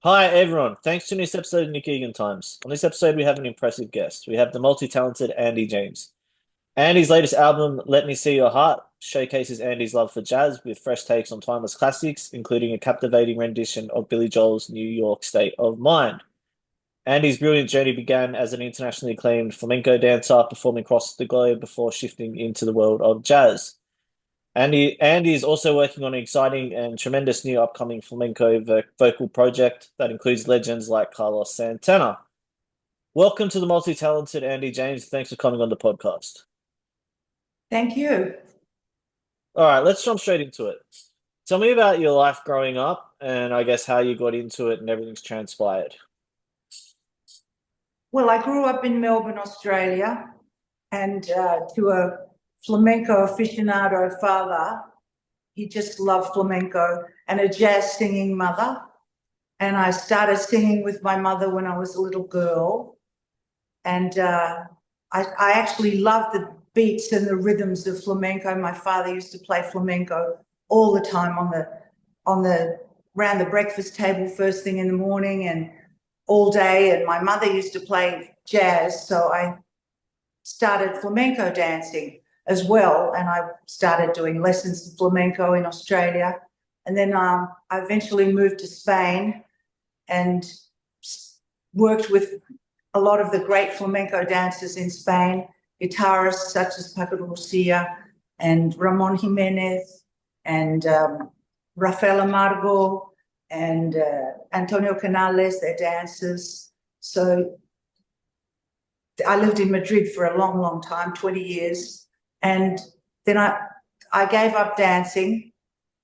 Hi everyone, thanks to this episode of Nick Egan Times. On this episode, we have an impressive guest. We have the multi-talented Andy James. Andy's latest album, Let Me See Your Heart, showcases Andy's love for jazz with fresh takes on timeless classics, including a captivating rendition of Billy Joel's New York State of Mind. Andy's brilliant journey began as an internationally acclaimed flamenco dancer performing across the globe before shifting into the world of jazz. Andy is also working on an exciting and tremendous new upcoming flamenco vocal project that includes legends like Carlos Santana. Welcome to the multi-talented Andy James. Thanks for coming on the podcast. Thank you. All right, let's jump straight into it. Tell me about your life growing up and I guess how you got into it and everything's transpired. Well, I grew up in Melbourne, Australia, and to a flamenco aficionado father. He just loved flamenco, and a jazz singing mother. And I started singing with my mother when I was a little girl. And I actually loved the beats and the rhythms of flamenco. My father used to play flamenco all the time on the around the breakfast table first thing in the morning and all day. And my mother used to play jazz, so I started flamenco dancing as well. And I started doing lessons in flamenco in Australia. And then I eventually moved to Spain and worked with a lot of the great flamenco dancers in Spain, guitarists such as Paco de Lucia and Ramon Jimenez and Rafael Amargo and Antonio Canales, their dancers. So I lived in Madrid for a long, long time, 20 years. And then I gave up dancing,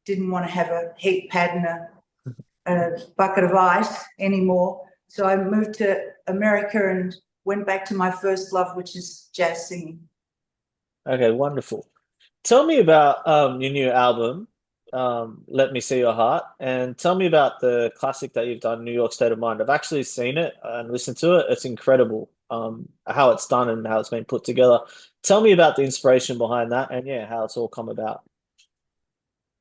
didn't want to have a heat pad and a bucket of ice anymore. So I moved to America and went back to my first love, which is jazz singing. Okay, wonderful. Tell me about your new album, Let Me See Your Heart, and tell me about the classic that you've done, New York State of Mind. I've actually seen it and listened to it. It's incredible, how it's done and how it's been put together. Tell me about the inspiration behind that and yeah, how it's all come about.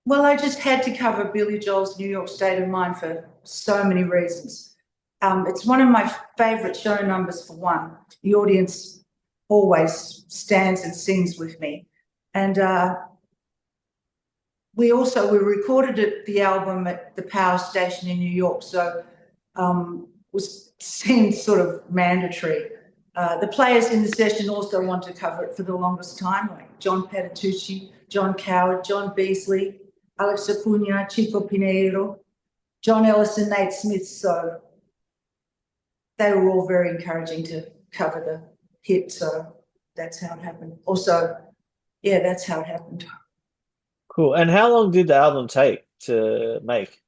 Well, I just had to cover Billy Joel's New York State of Mind for so many reasons. It's one of my favorite show numbers for one. The audience always stands and sings with me. And we recorded the album at the power station in New York, so was seemed sort of mandatory. The players in the session also wanted to cover it for the longest time, like John Patitucci, John Coward, John Beasley, Alex Acuna, Chico Pinheiro, John Ellis, and Nate Smith. So they were all very encouraging to cover the hit. So that's how it happened. Also, yeah, that's how it happened. Cool. And how long did the album take to make?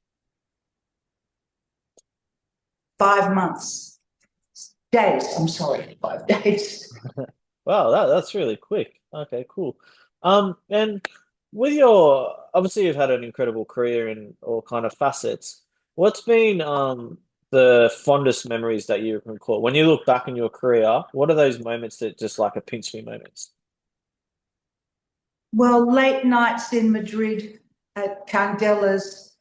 5 months. Days, I'm sorry, 5 days. Wow, that's really quick. Okay, cool. And with your obviously you've had an incredible career in all kind of facets. What's been the fondest memories that you can recall? When you look back in your career, what are those moments that just like a pinch me moments? Well, late nights in Madrid at Candela's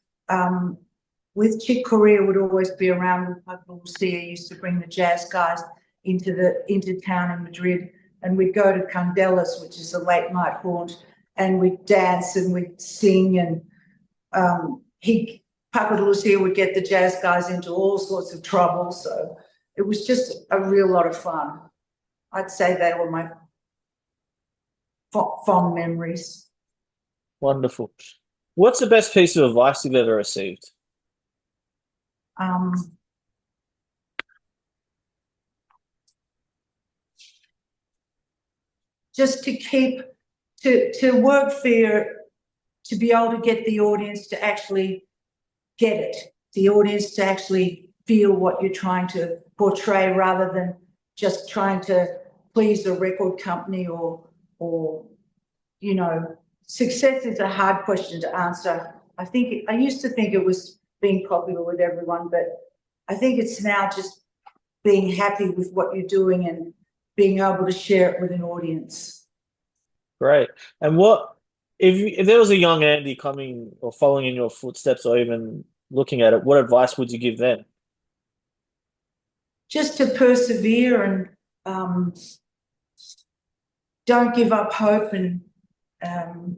with Chick Corea would always be around with Paco Lucia, used to bring the jazz guys into town in Madrid, and we'd go to Candela's, which is a late night haunt, and we'd dance and we'd sing, and he Paco de Lucia would get the jazz guys into all sorts of trouble. So it was just a real lot of fun. I'd say they were my fond memories. Wonderful. What's the best piece of advice you've ever received? Um, just to keep to work for to be able to get the audience to actually get it, the audience to actually feel what you're trying to portray rather than just trying to please a record company or you know, success is a hard question to answer. I used to think it was being popular with everyone, but I think it's now just being happy with what you're doing and being able to share it with an audience. Great. And what if there was a young Andy coming or following in your footsteps or even looking at it, what advice would you give them? just to persevere and um, don't give up hope. And um,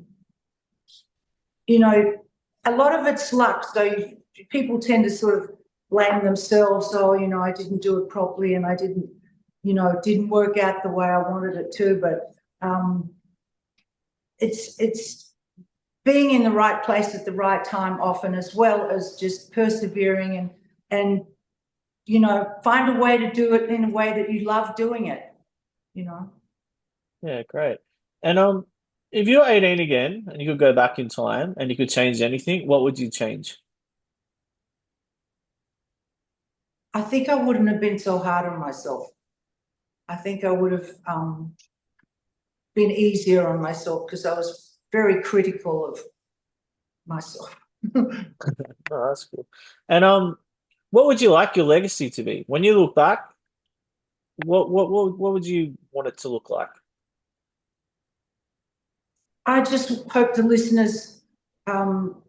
you know, a lot of it's luck. So people tend to sort of blame themselves. Oh, I didn't do it properly, and I didn't, it didn't work out the way I wanted it to. But um, it's being in the right place at the right time often, as well as just persevering and find a way to do it in a way that you love doing it, you know. Yeah, great. And if you're 18 again and you could go back in time and you could change anything, what would you change? I think I wouldn't have been so hard on myself. I think I would have been easier on myself because I was very critical of myself. Oh, that's cool. And what would you like your legacy to be? When you look back, what would you want it to look like? I just hope the listeners um,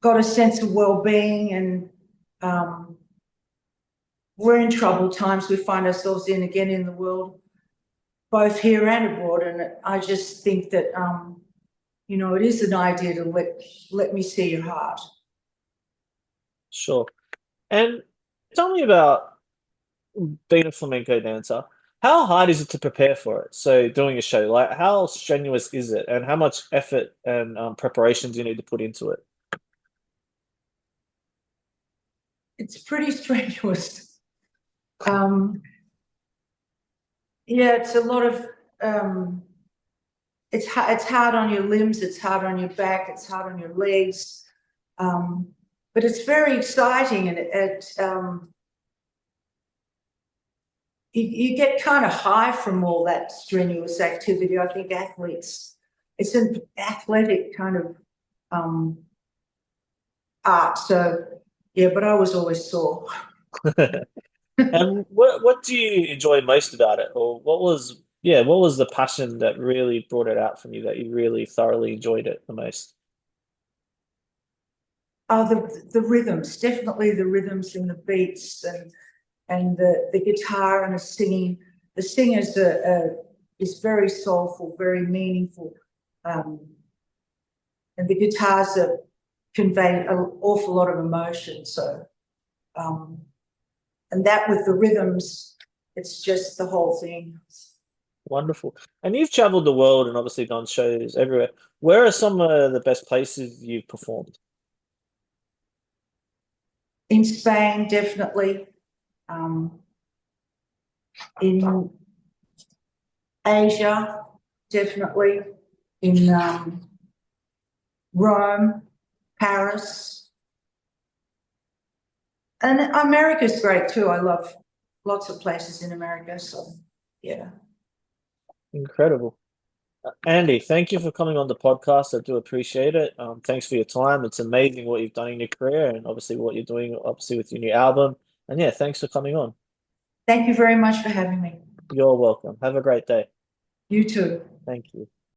got a sense of well-being, and um, we're in troubled times we find ourselves in again in the world, both here and abroad. And I just think that it is an idea to let me see your heart. Sure. And tell me about being a flamenco dancer. How hard is it to prepare for it? So doing a show, like how strenuous is it, and how much effort and preparation do you need to put into it? It's pretty strenuous. Um, yeah, it's a lot of it's hard on your limbs, it's hard on your back, it's hard on your legs, but it's very exciting, and you get kind of high from all that strenuous activity. I think it's an athletic kind of um, art. So yeah, but I was always sore. And what do you enjoy most about it? Or what was the passion that really brought it out from you that you really thoroughly enjoyed it the most? Oh, the rhythms, definitely the rhythms and the beats, and the guitar and the singing. The singers is very soulful, very meaningful, um, and the guitars are convey an awful lot of emotion. So, um, and that with the rhythms, it's just the whole thing. Wonderful. And you've traveled the world and obviously done shows everywhere. Where are some of the best places you've performed? In Spain, definitely. Um, in Asia, definitely. In Rome, Paris, and America's great too. I love lots of places in America. So, yeah. Incredible. Andy, thank you for coming on the podcast. I do appreciate it. Thanks for your time. It's amazing what you've done in your career and obviously what you're doing, obviously with your new album. And yeah, thanks for coming on. Thank you very much for having me. You're welcome. Have a great day. You too. Thank you.